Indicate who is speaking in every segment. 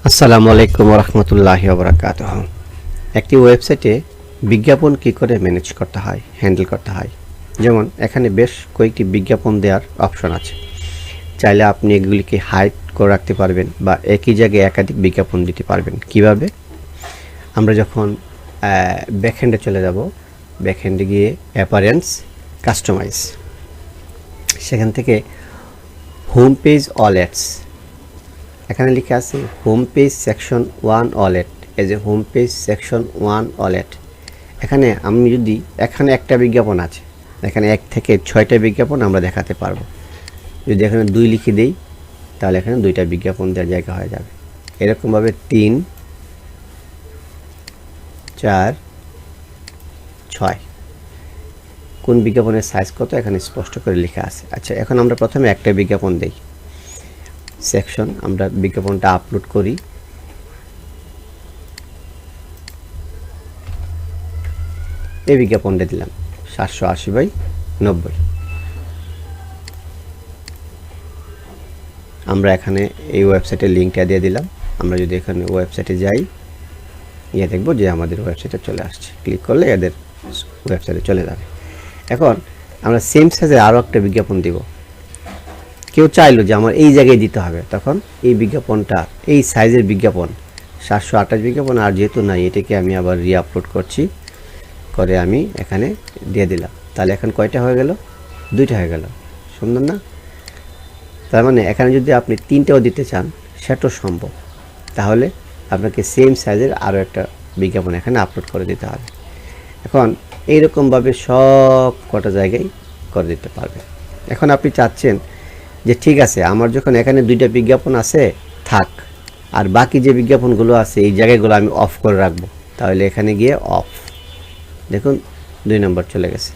Speaker 1: আসসালামু আলাইকুম রহমতুল্লাহি ওয়া বারাকাতুহু। একটি ওয়েবসাইটে বিজ্ঞাপন কি করে ম্যানেজ করতে হয়, হ্যান্ডেল করতে হয়। যেমন এখানে বেশ কয়েকটি বিজ্ঞাপন দেওয়ার অপশন আছে। চাইলে আপনি এগুলিকে হাইড করে রাখতে পারবেন বা একই জায়গায় একাধিক বিজ্ঞাপন দিতে পারবেন। কিভাবে? আমরা যখন ব্যাকহ্যান্ডে চলে যাব, ব্যাকহ্যান্ডে গিয়ে অ্যাপারেন্স, কাস্টমাইজ, সেখান থেকে হোম পেজ অল অ্যাডস, এখানে লেখা আছে home page section 1 all ad, এই যে home page section 1 all ad. এখানে আমি যদি এখানে একটা বিজ্ঞাপন আছে, এখানে 1 থেকে 6টা বিজ্ঞাপন আমরা দেখাতে পারবো। যদি এখানে 2 লিখে দেই তাহলে এখানে 2টা বিজ্ঞাপন দেওয়ার জায়গা হয়ে যাবে। এরকমভাবে 3, 4, 6 কোন বিজ্ঞাপনের সাইজ কত এখানে স্পষ্ট করে লেখা আছে। আচ্ছা, এখন আমরা প্রথমে একটা বিজ্ঞাপন দেই সেকশন, আমরা বিজ্ঞাপনটা আপলোড করি। এই বিজ্ঞাপনটা দিলাম 780/90। আমরা এখানে এই ওয়েবসাইটের লিঙ্কটা দিয়ে দিলাম। আমরা যদি এখানে ওয়েবসাইটে যাই, দেখব যে আমাদের ওয়েবসাইটে চলে আসছে। ক্লিক করলে এদের ওয়েবসাইটে চলে যাবে। এখন আমরা সেম সাইজে আরও একটা বিজ্ঞাপন দিব। কেউ চাইলো যে আমার এই জায়গায় দিতে হবে, তখন এই বিজ্ঞাপনটা, এই সাইজের বিজ্ঞাপন 728 বিজ্ঞাপন, আর যেহেতু নাই এটাকে আমি আবার রিআপলোড করছি, করে আমি এখানে দিয়ে দিলাম। তাহলে এখন কয়টা হয়ে গেল? 2টা হয়ে গেল। সুন্দর না? তার মানে এখানে যদি আপনি 3টাও দিতে চান সেটাও সম্ভব। তাহলে আপনাকে সেম সাইজের আরও একটা বিজ্ঞাপন এখানে আপলোড করে দিতে হবে। এখন এইরকমভাবে সব কটা জায়গায় করে দিতে পারবেন। এখন আপনি চাচ্ছেন যে ঠিক আছে, আমার যখন এখানে 2টা বিজ্ঞাপন আছে থাক, আর বাকি যে বিজ্ঞাপনগুলো আছে এই জায়গাগুলো আমি অফ করে রাখবো। তাহলে এখানে গিয়ে অফ, দেখুন 2 নম্বর চলে গেছে।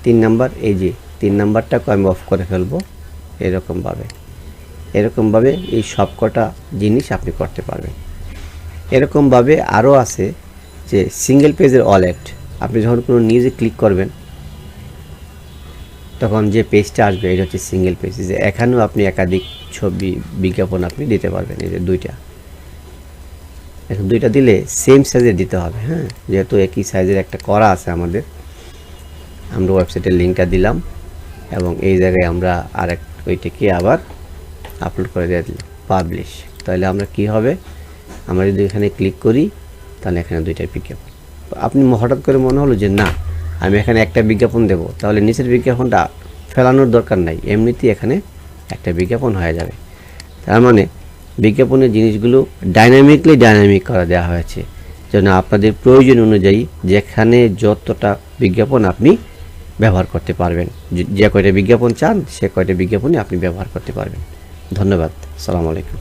Speaker 1: 3 নম্বর, এই যে 3 নম্বরটাকে আমি অফ করে ফেলবো। এরকমভাবে এই সব কটা জিনিস আপনি করতে পারবেন। এরকমভাবে আরও আছে যে সিঙ্গেল পেজের অল অ্যাড। আপনি যখন কোনো নিউজে ক্লিক করবেন তখন যে পেজটা আসবে এটা হচ্ছে সিঙ্গেল পেজ। যে এখানেও আপনি একাধিক ছবি বিজ্ঞাপন আপনি দিতে পারবেন। এই যে 2টা, এখন 2টা দিলে সেম সাইজের দিতে হবে। হ্যাঁ, যেহেতু একই সাইজের একটা করা আছে আমাদের, আমরা ওয়েবসাইটের লিঙ্কটা দিলাম এবং এই জায়গায় আমরা ওইটাকে আবার আপলোড করে দিয়ে দিলাম পাবলিশ। তাহলে আমরা কি হবে, আমরা যদি এখানে ক্লিক করি তাহলে এখানে 2টা বিজ্ঞাপন। আপনি হঠাৎ করে মনে হলো যে না, আমি এখানে একটা বিজ্ঞাপন দেব, তাহলে নিচের বিজ্ঞাপনটা ফেলানোর দরকার নাই, এমনিতেই এখানে একটা বিজ্ঞাপন হয়ে যাবে। তার মানে বিজ্ঞাপনের জিনিসগুলো ডাইনামিক করা দেওয়া হয়েছে, যেন আপনাদের প্রয়োজন অনুযায়ী যেখানে যতটা বিজ্ঞাপন আপনি ব্যবহার করতে পারবেন, যে কয়টা বিজ্ঞাপন চান সে কয়টা বিজ্ঞাপনই আপনি ব্যবহার করতে পারবেন। ধন্যবাদ। আসসালামু আলাইকুম।